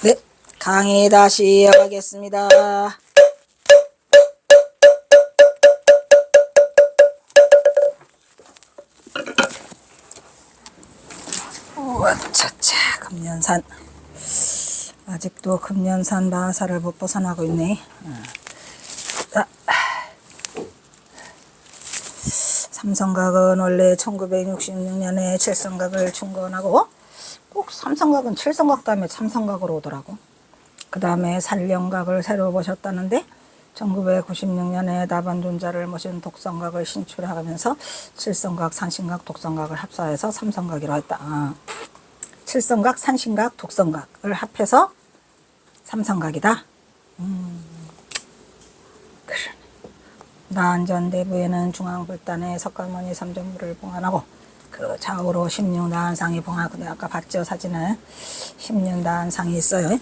네, 강의 다시 이어가겠습니다. 차차 금년산 아직도 금년산 마하사를 못 벗어나고 있네. 삼성각은 원래 1966년에 칠성각을 충건하고 꼭 삼성각은 칠성각 다음에 삼성각으로 오더라고. 그 다음에 산령각을 새로 보셨다는데 1996년에 나반존자를 모신 독성각을 신출하면서 칠성각, 산신각, 독성각을 합사해서 삼성각이라 했다. 칠성각, 산신각, 독성각을 합해서 삼성각이다. 그래. 나한전 내부에는 중앙불단에 석가모니 삼전부를 봉안하고 그 좌우로 16나한상이 봉하고, 근데 아까 봤죠 사진을. 16나한상이 있어요.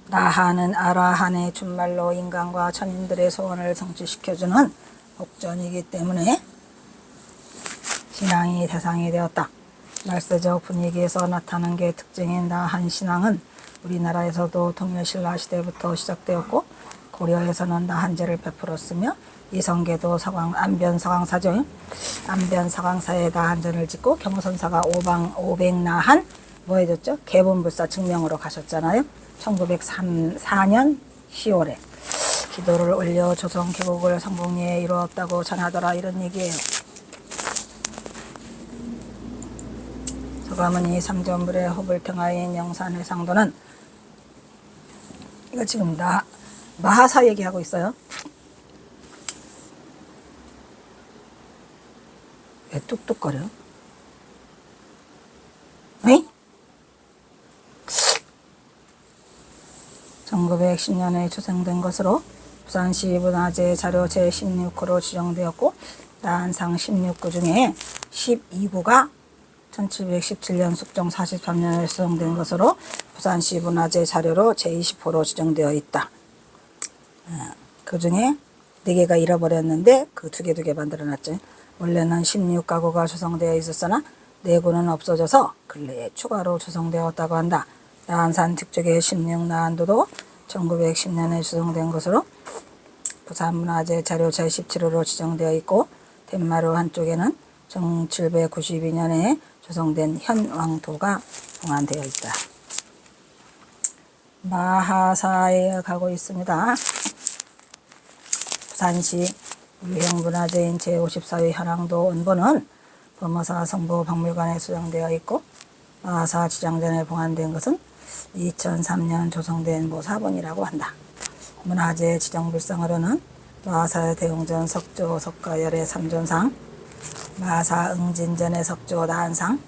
나한은 아라한의 준말로 인간과 천인들의 소원을 성취시켜주는 복전이기 때문에 신앙이 대상이 되었다. 말세적 분위기에서 나타난 게 특징인 나한 신앙은 우리나라에서도 통일신라 시대부터 시작되었고 고려에서는 나한제를 베풀었으며 이성계도 안변서강사죠. 안변서강사에 나한전을 짓고 경호선사가 오백나한 뭐 해줬죠? 개본불사 증명으로 가셨잖아요. 1904년 10월에 기도를 올려 조선 개국을 성공리에 이루었다고 전하더라, 이런 얘기예요. 서가모니 삼전불의 호불등하인 영산회상도는, 이거 지금 마하사 얘기하고 있어요. 왜 뚝뚝거려? 에이? 1910년에 추생된 것으로 부산시 문화재 자료 제16호로 지정되었고 나한상 16구 중에 12구가 1717년 숙종 43년에 수정된 것으로 부산시 문화재 자료로 제20호로 지정되어 있다. 그 중에 4개가 잃어버렸는데 그 두 개 만들어놨죠. 원래는 16가구가 조성되어 있었으나 4구는 없어져서 근래에 추가로 조성되었다고 한다. 나한산 뒤쪽의 16나한도도 1910년에 조성된 것으로 부산문화재 자료 제17호로 지정되어 있고 덴마루 한쪽에는 1792년에 조성된 현왕도가 봉안되어 있다. 마하사에 가고 있습니다. 부산시 유형문화재인 제54회 현황도 원본은 범어사 성보박물관에 수정되어 있고 마하사 지장전에 봉안된 것은 2003년 조성된 모사본이라고 한다. 문화재 지정불상으로는 마하사 대웅전 석조 석가열의 삼존상, 마하사 응진전의 석조 나한상,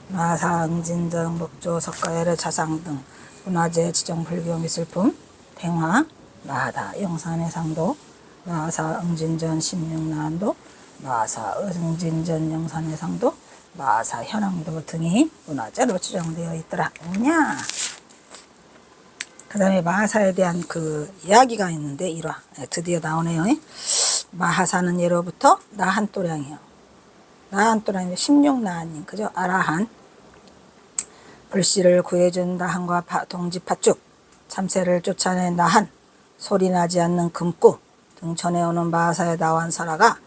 마하사 응진전 목조 석가열의 자상 등 문화재 지정 불교 미술품, 팽화, 마하다 영산회상도, 마하사 응진전 16나한도, 마하사 응진전 영산회상도, 마하사 현황도 등이 문화재로 지정되어 있더라. 뭐냐? 그 다음에 마하사에 대한 그 이야기가 있는데 1화 드디어 나오네요. 마하사는 예로부터 나한또량이요. 나한또량이 16나한님, 그죠? 아라한. 불씨를 구해준 나한과 동지파축, 참새를 쫓아낸 나한, 소리나지 않는 금구 등 전해오는 마하사의 나완설화가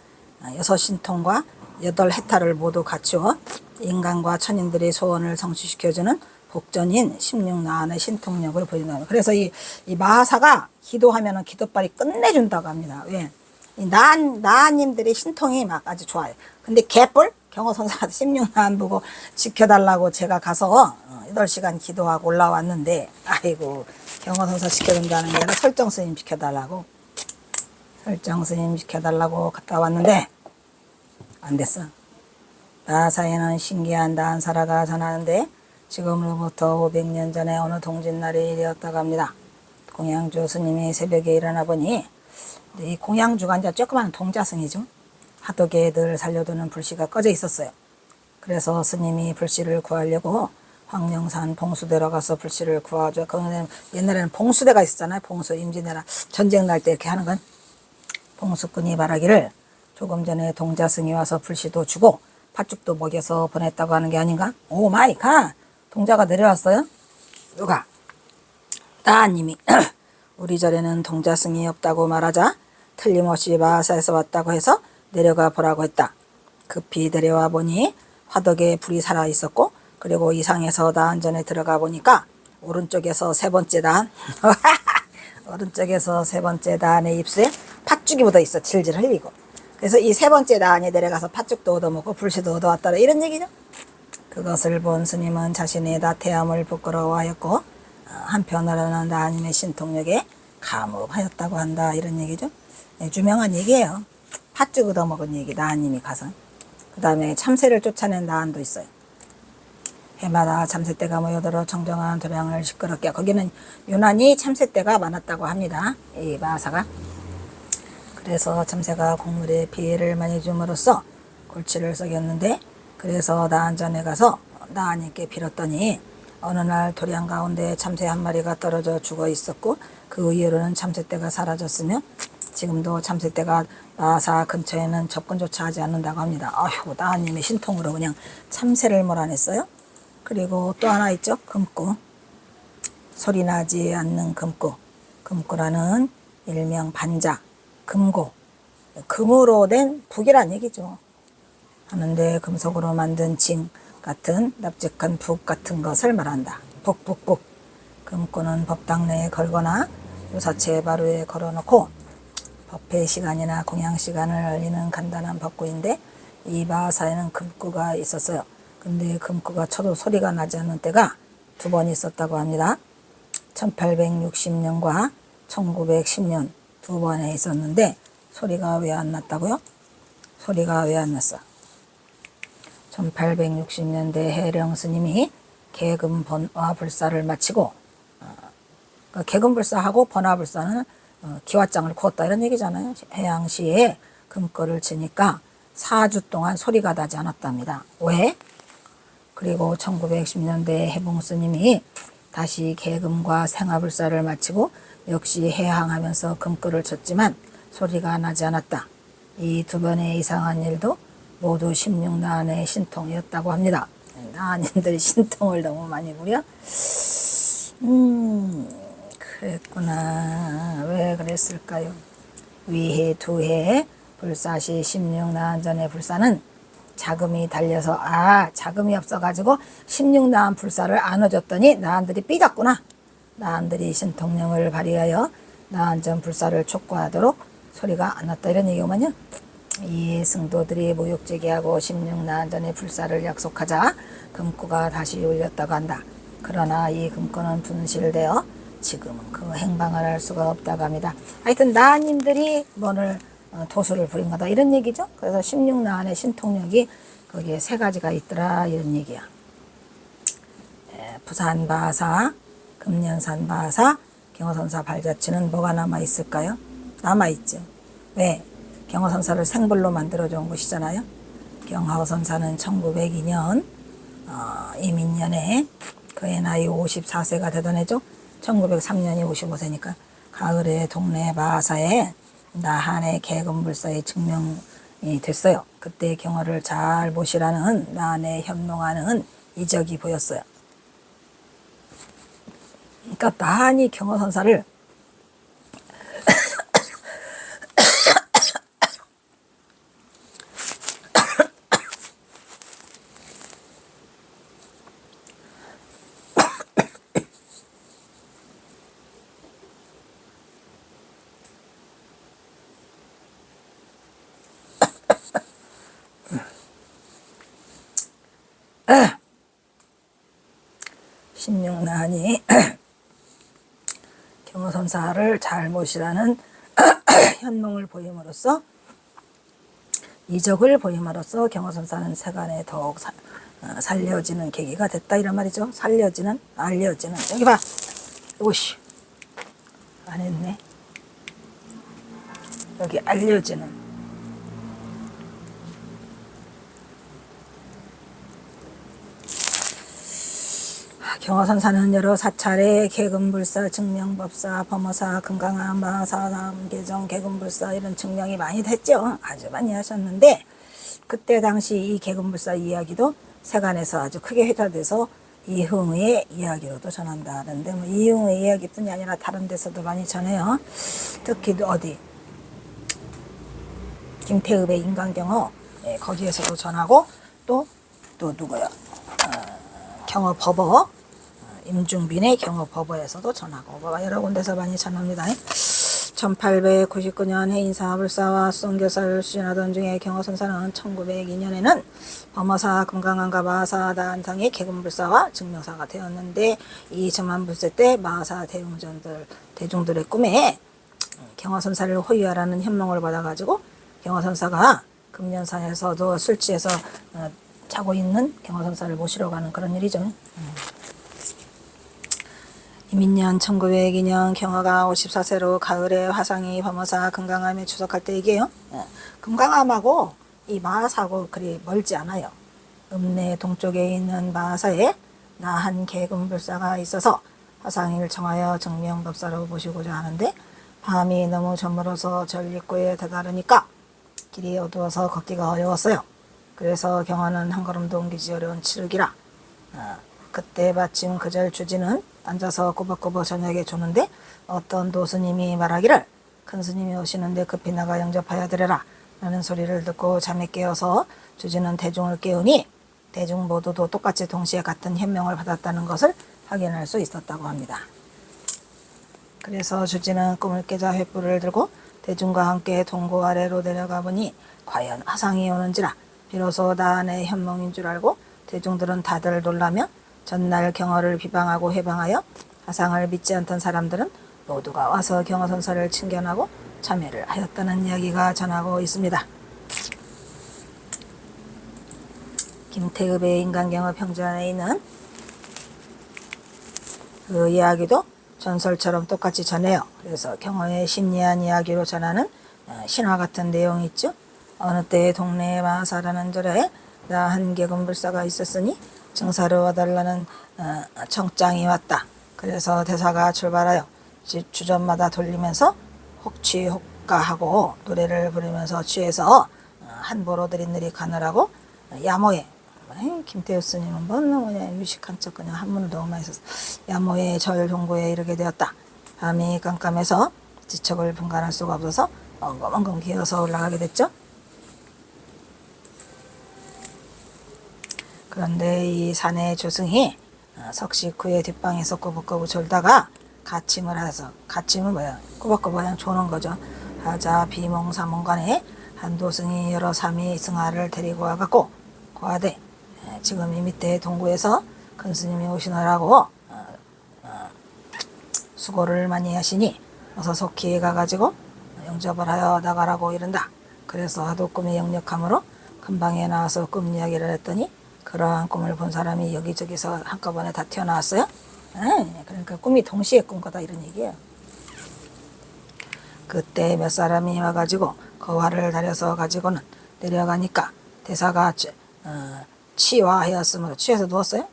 6신통과 8해탈을 모두 갖추어 인간과 천인들의 소원을 성취시켜주는 복전인 16나한의 신통력을 보인다. 그래서 이 마하사가 기도하면은 기도빨이 끝내준다고 합니다. 왜? 이 나한님들의 신통이 막 아주 좋아요. 근데 개뿔? 경호선사가 16나한 보고 지켜달라고 제가 가서 8시간 기도하고 올라왔는데, 아이고, 경호선사 지켜준다는 게 아니라 설정스님 지켜달라고. 설정스님 지켜달라고 갔다 왔는데, 안 됐어. 마하사에는 신기한 나한사라가 전하는데, 지금으로부터 500년 전에 어느 동짓날이 되었다고 합니다. 공양주 스님이 새벽에 일어나 보니, 이 공양주가 이제 조그마한 동자승이죠. 화덕에 늘 살려두는 불씨가 꺼져 있었어요. 그래서 스님이 불씨를 구하려고 황령산 봉수대로 가서 불씨를 구하죠. 옛날에는 봉수대가 있었잖아요. 봉수, 임진왜란 전쟁 날 때 이렇게 하는 건. 봉수꾼이 말하기를 조금 전에 동자승이 와서 불씨도 주고 팥죽도 먹여서 보냈다고 하는 게 아닌가? 오 마이 갓! 동자가 내려왔어요? 누가? 나님이 우리 절에는 동자승이 없다고 말하자 틀림없이 마사에서 왔다고 해서 내려가 보라고 했다. 급히 내려와 보니 화덕에 불이 살아 있었고, 그리고 이상해서 나한전에 들어가 보니까 오른쪽에서 세 번째 단 오른쪽에서 세 번째 단의 입술에 팥죽이 묻어 있어. 질질 흘리고. 그래서 이 세 번째 단이 내려가서 팥죽도 얻어먹고 불씨도 얻어왔더라, 이런 얘기죠. 그것을 본 스님은 자신의 나태함을 부끄러워하였고, 한편으로는 나님의 신통력에 감옥하였다고 한다, 이런 얘기죠. 네, 유명한 얘기예요. 팥죽 얻어먹은 얘기, 나님이 가서. 그 다음에 참새를 쫓아낸 나한도 있어요. 해마다 참새떼가 모여들어 청정한 도량을 시끄럽게, 거기는 유난히 참새떼가 많았다고 합니다, 이 마사가. 그래서 참새가 곡물에 피해를 많이 줌으로써 골치를 썩였는데, 그래서 나한전에 가서 나한님께 빌었더니 어느 날 도량 가운데 참새 한 마리가 떨어져 죽어 있었고, 그 이후로는 참새떼가 사라졌으며 지금도 참새떼가 마사 근처에는 접근조차 하지 않는다고 합니다. 아휴, 나한님의 신통으로 그냥 참새를 몰아냈어요. 그리고 또 하나 있죠. 금꾸. 소리 나지 않는 금꾸. 금꾸라는 일명 반자, 금고. 금으로 된 북이란 얘기죠. 하는데 금속으로 만든 징 같은 납작한 북 같은 것을 말한다. 북. 금꾸는 법당 내에 걸거나 유사체 바로에 걸어놓고 법회 시간이나 공양 시간을 알리는 간단한 법구인데, 이 마사에는 금꾸가 있었어요. 근데 금꾸가 쳐도 소리가 나지 않는 때가 두 번 있었다고 합니다. 1860년과 1910년 두 번에 있었는데, 소리가 왜 안 났다고요? 소리가 왜 안 났어? 1860년대 해령 스님이 개금 번화불사를 마치고, 그러니까 개금불사하고 번화불사는 기와장을 구웠다, 이런 얘기잖아요. 해양시에 금거를 치니까 4주 동안 소리가 나지 않았답니다. 왜? 그리고 1910년대 해봉스님이 다시 개금과 생화불사를 마치고 역시 해항하면서 금거를 쳤지만 소리가 나지 않았다. 이 두 번의 이상한 일도 모두 16나한의 신통이었다고 합니다. 나한님들이 신통을 너무 많이 부려? 그랬구나. 왜 그랬을까요? 위해 두해 불사시 16나한전의 불사는 자금이 달려서, 자금이 없어가지고 16나한 불사를 안 얻었더니 나한들이 삐졌구나. 나한들이 신통령을 발휘하여 나한전 불사를 촉구하도록 소리가 안 났다, 이런 얘기구만요. 이 승도들이 모욕제기하고 16나한전의 불사를 약속하자 금구가 다시 울렸다고 한다. 그러나 이 금구는 분실되어 지금은 그 행방을 할 수가 없다고 합니다. 하여튼 나님들이 뭐를 도수를 부린 거다, 이런 얘기죠. 그래서 16나한의 신통력이 거기에 세 가지가 있더라, 이런 얘기야. 부산 바사, 금년산 바사, 경허선사 발자취는 뭐가 남아있을까요? 남아있죠. 왜? 경허선사를 생불로 만들어준 곳이잖아요. 경허선사는 1902년 이민년에 그의 나이 54세가 되던 해죠. 1903년이 55세니까 가을에 동네 바사에 나한의 개금불사의 증명이 됐어요. 그때 경허를 잘 보시라는 나한의 현몽하는 이적이 보였어요. 그러니까 나한이 경허선사를 십육나한이 경허선사를 잘 모시라는 현몽을 보임으로써, 이적을 보임으로써 경허선사는 세간에 더욱 살려지는 계기가 됐다, 이런 말이죠. 살려지는, 알려지는. 여기 봐. 오씨, 안 했네. 여기 알려지는. 경허선사는 여러 사찰에 개금불사, 증명법사, 범어사, 금강암, 마사남, 개정, 개금불사 이런 증명이 많이 됐죠. 아주 많이 하셨는데, 그때 당시 이 개금불사 이야기도 세간에서 아주 크게 회자돼서 이흥의 이야기로도 전한다는데 뭐 이흥의 이야기뿐이 아니라 다른 데서도 많이 전해요. 특히 어디 김태읍의 인간경어 거기에서도 전하고 또 누구야 경어법어 임중빈의 경어법어에서도 전하고 뭐 여러 군데서 많이 전합니다. 1899년 해인사불사와 수성교사를 수진하던 중에 경어선사는 1902년에는 범어사 금강한과 마하사 다한상의 계급불사와 증명사가 되었는데 이 점한불세 때 마하사 대중들의 꿈에 경어선사를 호위하라는 현명을 받아가지고 경어선사가 금년산에서도 술 취해서 자고 있는 경어선사를 모시러 가는 그런 일이죠. 이민년 1902년 경어가 54세로 가을에 화상이 범어사 금강암에 추석할 때 얘기해요. 금강암하고 이 마하사하고 그리 멀지 않아요. 읍내 동쪽에 있는 마하사에 나한 계금불사가 있어서 화상이를 청하여 정명법사로 모시고자 하는데 밤이 너무 저물어서 절 입구에 다다르니까 길이 어두워서 걷기가 어려웠어요. 그래서 경어는 한 걸음도 옮기지 어려운 칠흑이라 그때 마침 그 절 주지는 앉아서 꼬박꼬박 저녁에 조는데 어떤 도스님이 말하기를 큰 스님이 오시는데 급히 나가 영접하여 드려라 라는 소리를 듣고 잠에 깨어서 주지는 대중을 깨우니 대중 모두도 똑같이 동시에 같은 현명을 받았다는 것을 확인할 수 있었다고 합니다. 그래서 주지는 꿈을 깨자 횃불을 들고 대중과 함께 동고 아래로 내려가 보니 과연 화상이 오는지라 비로소 나한의 현몽인 줄 알고 대중들은 다들 놀라며 전날 경어를 비방하고 해방하여 화상을 믿지 않던 사람들은 모두가 와서 경어선사를 칭견하고 참여를 하였다는 이야기가 전하고 있습니다. 김태읍의 인간경어 평전에 있는 그 이야기도 전설처럼 똑같이 전해요. 그래서 경어의 신리한 이야기로 전하는 신화 같은 내용이 있죠. 어느 때 동네에 마하사라는 절에 나 한 계급불사가 있었으니 증사를 와달라는 청장이 왔다. 그래서 대사가 출발하여 집 주전마다 돌리면서 혹취혹가하고 노래를 부르면서 취해서 한보로 들이느리 가느라고 야모에 김태우 스님은 뭐 그냥 유식한 척 그냥 한문을 너무 많이 썼어. 야모의 절 동고에 이르게 되었다. 밤이 깜깜해서 지척을 분간할 수가 없어서 엉금엉금 기어서 올라가게 됐죠. 그런데 이 산의 조승이 석식 후에 뒷방에서 꼬부꼬부 졸다가 가침을 해서 가침은 뭐야? 꼬박꼬박 그냥 조는 거죠. 하자 비몽사몽간에 한 도승이 여러 삼위 승하를 데리고 와갖고 고하되 지금 이 밑에 동구에서 큰 스님이 오시느라고 수고를 많이 하시니 어서 속히 가가지고 영접을 하여 나가라고 이른다. 그래서 하도 꿈이 역력하므로 금방에 나와서 꿈 이야기를 했더니 그러한 꿈을 본 사람이 여기저기서 한꺼번에 다 튀어나왔어요. 그러니까 꿈이 동시에 꾼 거다 이런 얘기예요. 그때 몇 사람이 와가지고 거화를 다려서 가지고는 내려가니까 대사가 취화하였으므로 취해서 누웠어요.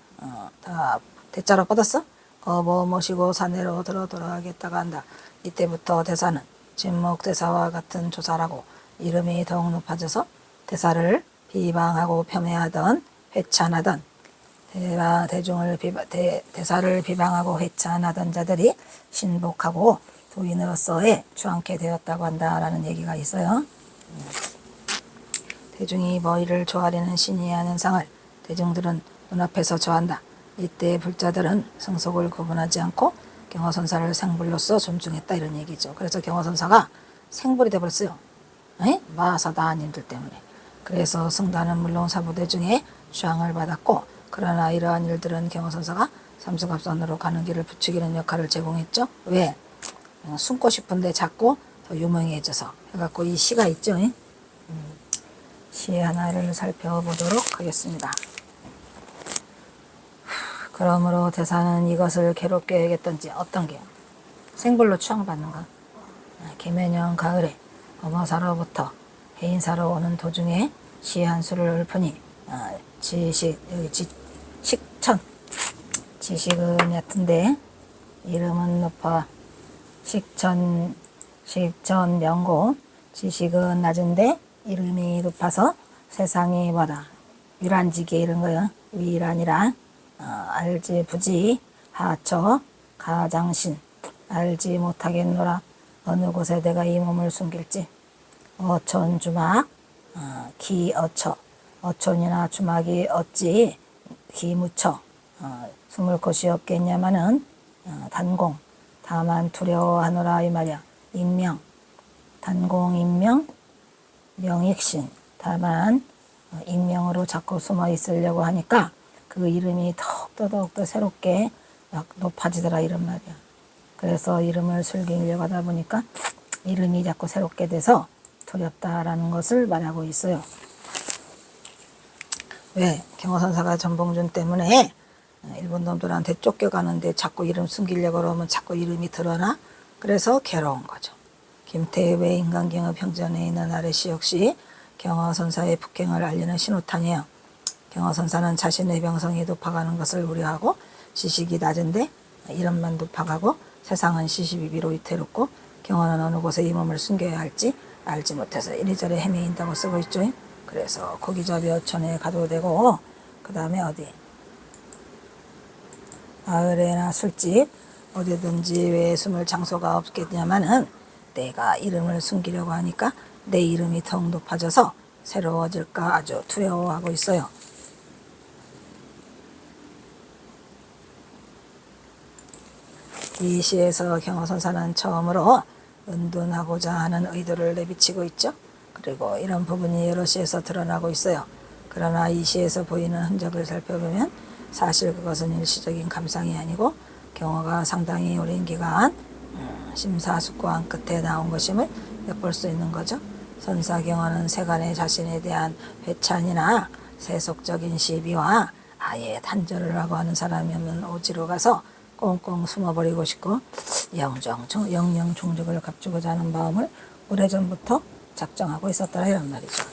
다 대자로 뻗었어. 뭐 모시고 산내로 돌아가겠다가 한다. 이때부터 대사는 진목대사와 같은 조사라고 이름이 더욱 높아져서 대사를 비방하고 폄훼하던 회찬하던 대사를 비방하고 회찬하던 자들이 신복하고 도인으로서의 주안게 되었다고 한다라는 얘기가 있어요. 대중이 머리를 조아리는 신이의 현상을 대중들은 눈앞에서 저한다. 이때 불자들은 성속을 구분하지 않고 경어선사를 생불로서 존중했다 이런 얘기죠. 그래서 경어선사가 생불이 되어버렸어요. 마하사다한인들 때문에. 그래서 승단은 물론 사부대 중에 주앙을 받았고 그러나 이러한 일들은 경어선사가 삼수갑선으로 가는 길을 부추기는 역할을 제공했죠. 왜? 숨고 싶은데 자꾸 더 유명해져서 해갖고 이 시가 있죠. 시 하나를 살펴보도록 하겠습니다. 그러므로 대사는 이것을 괴롭게 여겼던지 어떤 게 생불로 추앙받는 것. 계면년 가을에 범어사로부터 해인사로 오는 도중에 시 한 수를 읊으니 식천 지식은 얕은데 이름은 높아 식천 명고 지식은 낮은데 이름이 높아서 세상이 뭐다 위란지게 이런 거요. 위란이란 알지 부지 하처 가장신 알지 못하겠노라. 어느 곳에 내가 이 몸을 숨길지. 어촌 주막 기어처 어촌이나 주막이 어찌 기무처 숨을 곳이 없겠냐마는 단공 다만 두려워하노라 이 말이야. 인명 단공 인명 명익신 다만 익명으로 자꾸 숨어 있으려고 하니까 그 이름이 더욱더 새롭게 막 높아지더라 이런 말이야. 그래서 이름을 숨기려고 하다 보니까 이름이 자꾸 새롭게 돼서 두렵다라는 것을 말하고 있어요. 왜? 경호선사가 전봉준 때문에 일본 놈들한테 쫓겨가는데 자꾸 이름 숨기려고 그러면 자꾸 이름이 드러나. 그래서 괴로운 거죠. 김태회 인간경의 평전에 있는 아래시 역시 경호선사의 북행을 알리는 신호탄이에요. 경호선사는 자신의 병성이 높아가는 것을 우려하고 지식이 낮은데 이름만 높아가고 세상은 시시비비로 위태롭고 경호는 어느 곳에 이 몸을 숨겨야 할지 알지 못해서 이리저리 헤매인다고 쓰고 있죠. 그래서 고기잡이 어촌에 가도 되고 그 다음에 어디 마을이나 술집 어디든지 왜 숨을 장소가 없겠냐마는 내가 이름을 숨기려고 하니까 내 이름이 더욱 높아져서 새로워질까 아주 두려워하고 있어요. 이 시에서 경호선사는 처음으로 은둔하고자 하는 의도를 내비치고 있죠. 그리고 이런 부분이 여러 시에서 드러나고 있어요. 그러나 이 시에서 보이는 흔적을 살펴보면 사실 그것은 일시적인 감상이 아니고 경호가 상당히 오랜 기간 심사숙고한 끝에 나온 것임을 엿볼 수 있는 거죠. 선사경호는 세간의 자신에 대한 회찬이나 세속적인 시비와 아예 단절을 하고 하는 사람이 없는 오지로 가서 꽁꽁 숨어버리고 싶고 영영 종족을 갖추고자 하는 마음을 오래전부터 작정하고 있었더라 이런 말이죠.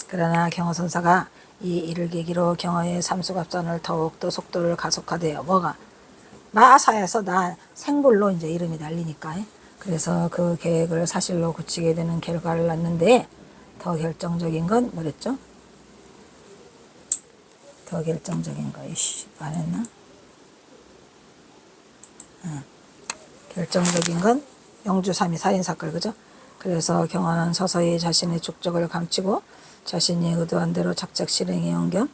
그러나 경호선사가 이 일을 계기로 경호의 삼수갑선을 더욱더 속도를 가속화돼요. 뭐가? 마사에서 나 생불로 이제 이름이 날리니까. 그래서 그 계획을 사실로 굳히게 되는 결과를 낳는데 더 결정적인 건 뭐랬죠? 더 결정적인 거 안 했나? 결정적인 건 영주삼이 살인사건 그죠? 그래서 경호는 서서히 자신의 족적을 감추고 자신이 의도한 대로 작작 실행해 온 겸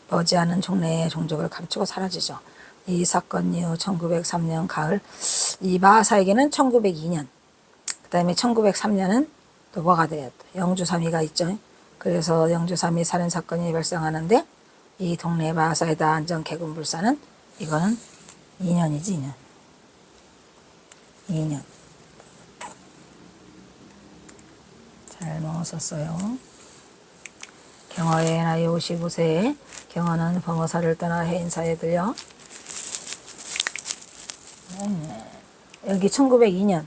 머지않은 종래의 종족을 감추고 사라지죠. 이 사건 이후 1903년 가을 이 마하사에게는 1902년 그 다음에 1903년은 또 뭐가 돼요? 영주삼이가 있죠. 그래서 영주삼이 살인사건이 발생하는데 이 동네 마하사에다 안전 개군불사는 이거는 2년이지 2년 잘못 썼어요. 경호의 나이 55세에 경호는 범어사를 떠나 해인사에 들려 여기 1902년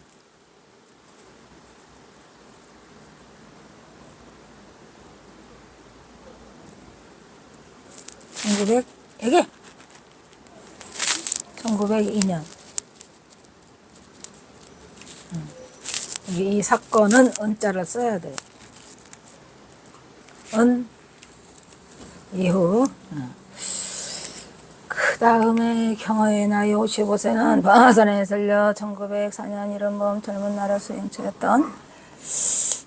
1900 1902년 이 사건은 은자를 써야 돼. 은 이후 그 다음에 경호의 나이 55세는 방화선에 들려 1904년 이른봄 젊은 나라 수행처였던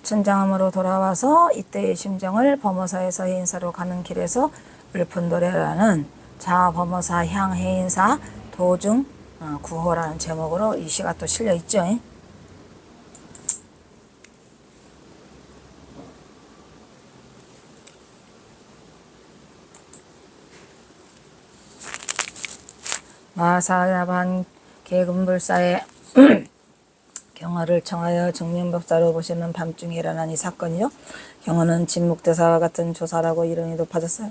천장암으로 돌아와서 이때의 심정을 범어사에서 해인사로 가는 길에서 을푼도래라는 자범어사 향 해인사 도중 구호라는 제목으로 이 시가 또 실려 있죠. 마사야반 계급불사의 경호를 청하여 증명법사로 보시는 밤중에 일어난 이 사건이요. 경호는 진묵대사와 같은 조사라고 이름이 높아졌어요.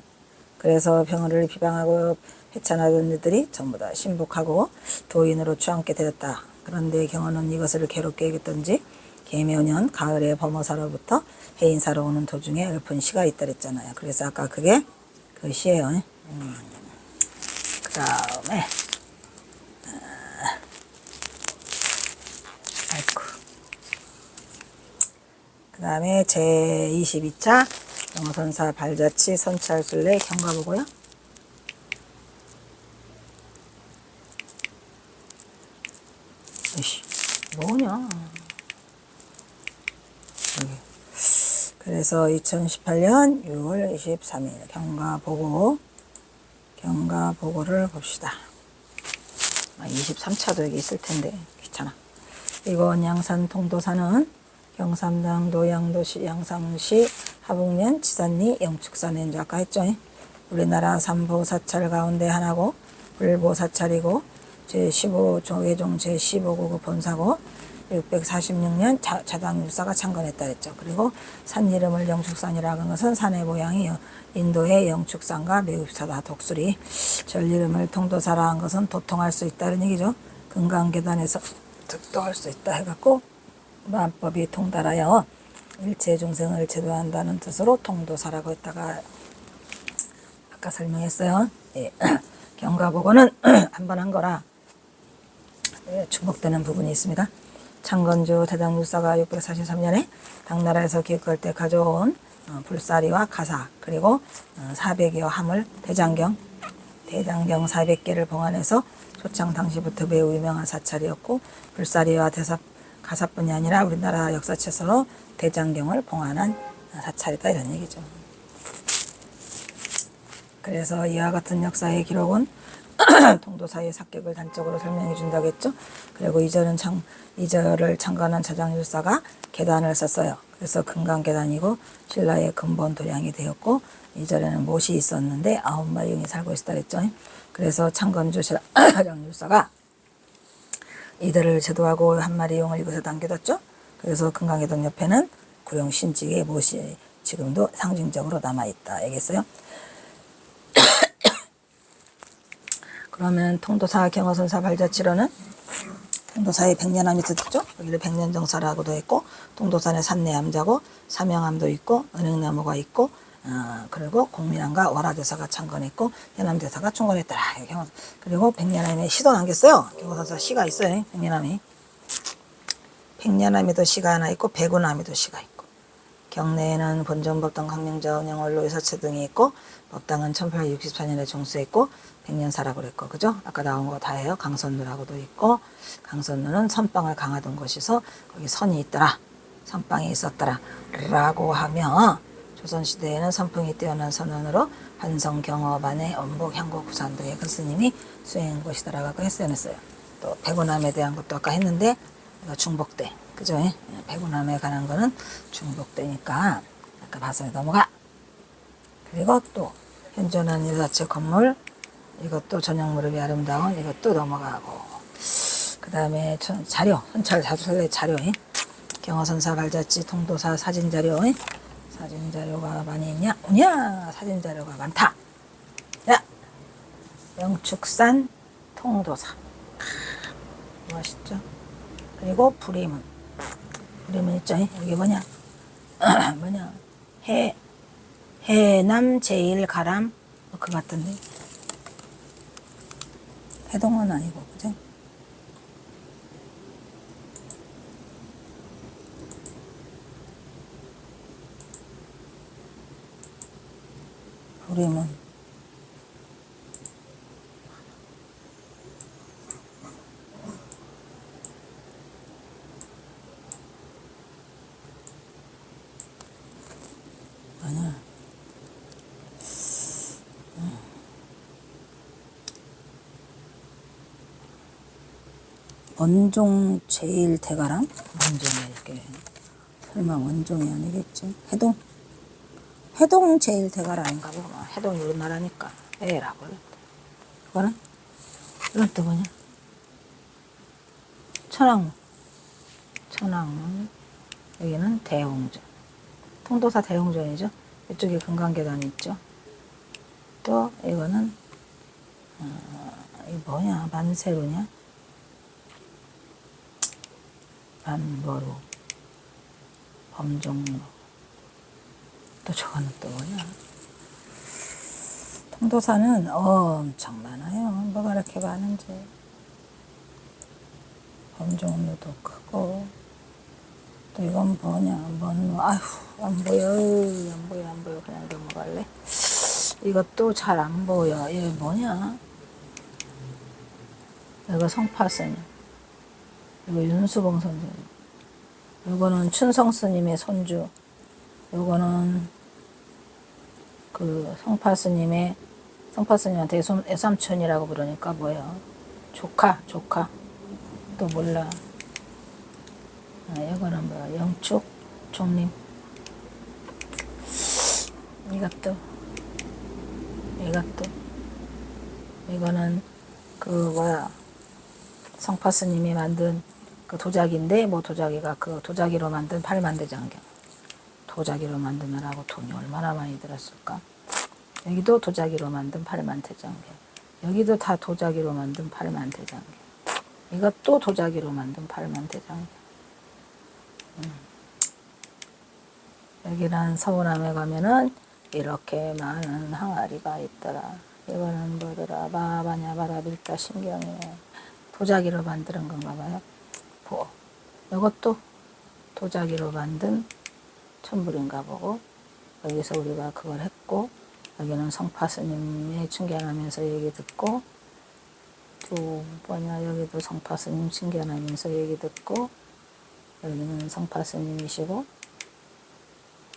그래서 병호를 비방하고 회찬하던 이들이 전부 다 신복하고 도인으로 추앙게 되었다. 그런데 경호는 이것을 괴롭게 여겼던지 계묘년 가을에 범어사로부터 해인사로 오는 도중에 읊은 시가 있다랬잖아요. 그래서 아까 그게 그 시예요. 그 다음에 그 다음에 제22차 경호선사 발자취 선찰술래 경과보고요. 이씨, 뭐냐. 여기. 그래서 2018년 6월 23일 경과보고를 봅시다. 23차도 여기 있을 텐데 귀찮아. 이건 양산 통도사는 경상남도 양도시 양산시 하북면 지산리 영축산에 이제 아까 했죠. 우리나라 삼보사찰 가운데 하나고 불보사찰이고 제15종 외종 제15구급 본사고 646년 자당율사가 창건했다 했죠. 그리고 산 이름을 영축산이라는 것은 산의 모양이 인도의 영축산과 매우 비슷하다. 독수리. 절 이름을 통도사라 한 것은 도통할 수 있다는 얘기죠. 금강계단에서 득도할 수 있다 해갖고 만법이 통달하여 일체 중생을 제도한다는 뜻으로 통도사라고 했다가 아까 설명했어요. 예. 경과보고는 한 번 한 거라 중복되는 부분이 있습니다. 창건주 대당율사가 643년에 당나라에서 기획할 때 가져온 불사리와 가사 그리고 400여 함을 대장경 400개를 봉안해서 초창 당시부터 매우 유명한 사찰이었고 불사리와 가사뿐이 아니라 우리나라 역사책으로 대장경을 봉안한 사찰이다 이런 얘기죠. 그래서 이와 같은 역사의 기록은 통도사의 사격을 단적으로 설명해 준다고 했죠. 그리고 이절을 창건한 자장율사가 계단을 썼어요. 그래서 금강계단이고 신라의 근본 도량이 되었고 이절에는 못이 있었는데 9마리 용이 살고 있었다 했죠. 그래서 창건주 자장율사가 이들을 제도하고 한 마리 용을 이곳에 남겨뒀죠. 그래서 금강계단 옆에는 구룡 신직의 못이 지금도 상징적으로 남아있다 얘기했어요. 그러면 통도사 경허선사 발자취로는 통도사의 백년암이 듣죠. 여기를 백년정사라고도 했고 통도산에 산내암자고 사명암도 있고 은행나무가 있고 그리고 공민암과 월화대사가 창건했고 해남대사가 충건했더라. 그리고 백년암에 시도 남겼어요. 경허선사 시가 있어요. 백년암이. 백년암에도 시가 하나 있고 백운암에도 시가 있고 경내에는 본전법당 강명자 운영원로 의사체 등이 있고 법당은 1864년에 종수했고 백년사라고 그랬고 그죠? 아까 나온 거 다 해요. 강선루라고도 있고 강선루는 선방을 강하던 곳이서 거기 선이 있더라. 선방이 있었더라 라고 하며 조선시대에는 선풍이 뛰어난 선원으로 한성 경허반의 원복 향고 구산 등의 큰 스님이 수행한 곳이다라고 했어요. 또 백운암에 대한 것도 아까 했는데 이거 중복대 그죠? 백운암에 관한 거는 중복되니까 아까 봐서 넘어가. 그리고 또 현존한 일사체 건물 이것도 전형 무릎이 아름다운 이것도 넘어가고 그 다음에 자료 현찰 자술래 자료 경허선사 발자취 통도사 사진자료 사진자료가 많이 있냐? 사진자료가 많다. 야 영축산 통도사 멋있죠? 그리고 불임은 있죠. 여기 뭐냐 해남 제일 가람 그 같던데 해동은 아니고 그죠? 불임은 아니야. 원종 제일 대가람? 원종이 이렇게 설마 원종이 아니겠지? 해동 제일 대가람인가 보구나. 해동이 우리나라니까 에라고 그랬다. 이건 또 뭐냐? 천왕문 여기는 대홍전 통도사 대홍전이죠. 이쪽에 금강계단이 있죠. 또 이거는 이거 뭐냐? 만세루냐? 만보루 범종로 또 저거는 또 뭐냐? 통도사는 엄청 많아요. 뭐가 이렇게 많은지. 범종로도 크고 또 이건 뭐냐? 아휴 안 보여. 그냥 넘어갈래. 이것도 잘 안 보여. 이게 뭐냐? 이거 성파선이야. 이거 윤수봉 선생. 요거는 춘성 스님의 손주. 요거는 그 성파 스님한테 애삼촌이라고 부르니까 뭐예요? 조카. 또 몰라. 이거는 뭐야? 영축 종림. 이것도 이거는 그 뭐야? 성파 스님이 만든 그 도자기인데, 뭐 도자기가 그 도자기로 만든 팔만대장경. 도자기로 만드느라고 돈이 얼마나 많이 들었을까? 여기도 도자기로 만든 팔만대장경. 여기도 다 도자기로 만든 팔만대장경. 이것도 도자기로 만든 팔만대장경. 여기는 서운함에 가면은 이렇게 많은 항아리가 있더라. 이거는 뭐더라? 바바냐바라 밀다 신경이네. 도자기로 만드는 건가 봐요. 이것도 도자기로 만든 천불인가 보고, 여기서 우리가 그걸 했고, 여기는 성파 스님의 칭견하면서 얘기 듣고, 또 여기도 성파 스님 칭견하면서 얘기 듣고, 여기는 성파 스님이시고,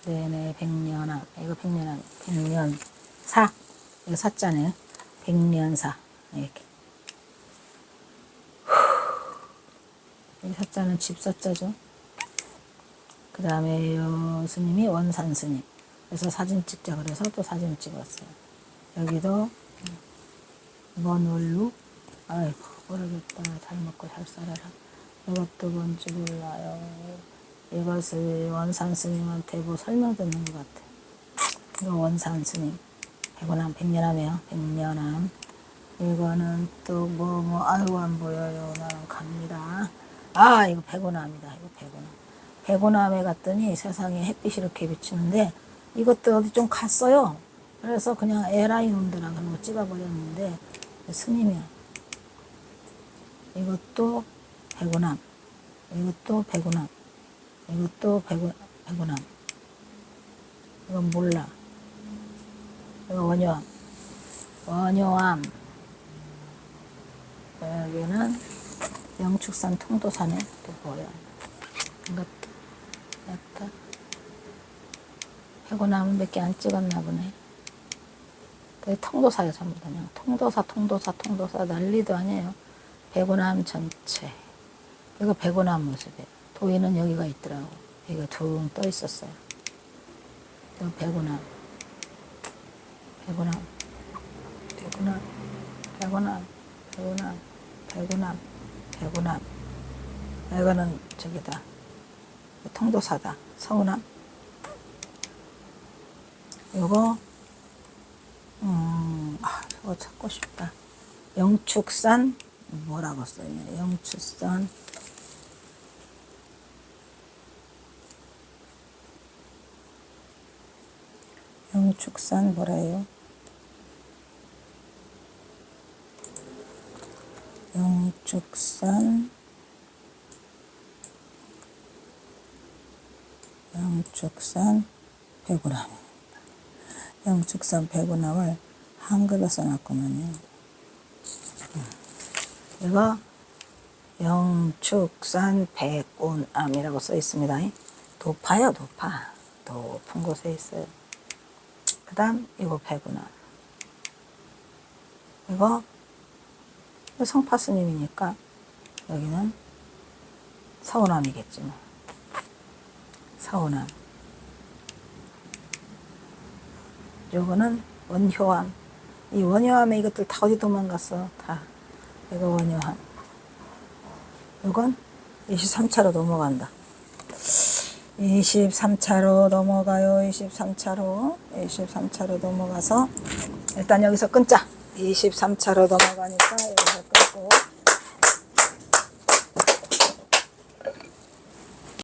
네네 백년암, 이거 백년사, 이거 사자네요. 백년사 이렇게. 이 사자는 집사자죠. 그 다음에 스님이 원산 스님. 그래서 사진 찍자 그래서 또 사진 찍었어요. 여기도 먼 원루. 아이고 모르겠다. 잘 먹고 잘 살아라. 이것도 뭔지 몰라요. 이것을 원산 스님한테 뭐 설명 듣는 것 같아. 이거 원산 스님. 백원암, 백년암이에요. 백년암. 이거는 또 아이고 안 보여요. 나는 갑니다. 이거 백원암이다. 이거 백원암. 백원암에 갔더니 세상에 햇빛이 이렇게 비치는데, 이것도 어디 좀 갔어요. 그래서 그냥 에라이 놈들아 그러고 찍어버렸는데, 스님이야. 이것도 백원암. 이것도 백원암. 이것도 백원암. 이건 몰라. 이거 원효암. 여기는 영축산 통도산에 또 뭐야? 이것도 백원암은 몇 개 안 찍었나 보네. 통도사예요, 전부 다. 그냥 통도사 난리도 아니에요. 백원암 전체. 이거 백원암 모습이에요. 도인은 여기가 있더라고. 여기가 둥 떠 있었어요. 이거 백원암. 이거는 저기다. 통도사다. 서운함. 요거 저거 찾고 싶다. 영축산 뭐라고 써있냐? 영축산 뭐래요? 영축산 백운암. 영축산 백운암을 한글로 써놨구만요. 이거 영축산 백운암이라고 써 있습니다. 높아요, 높은 곳에 있어요. 그 다음 이거 백운암. 이거 성파 스님이니까 여기는 서운암이겠지 뭐. 서운암. 요거는 원효암. 이 원효암에 이것들 다 어디 도망갔어? 다. 이거 원효암. 요건 23차로 넘어간다. 23차로 넘어가요. 23차로 넘어가서 일단 여기서 끊자. 23차로 넘어가니까 여기서 끊고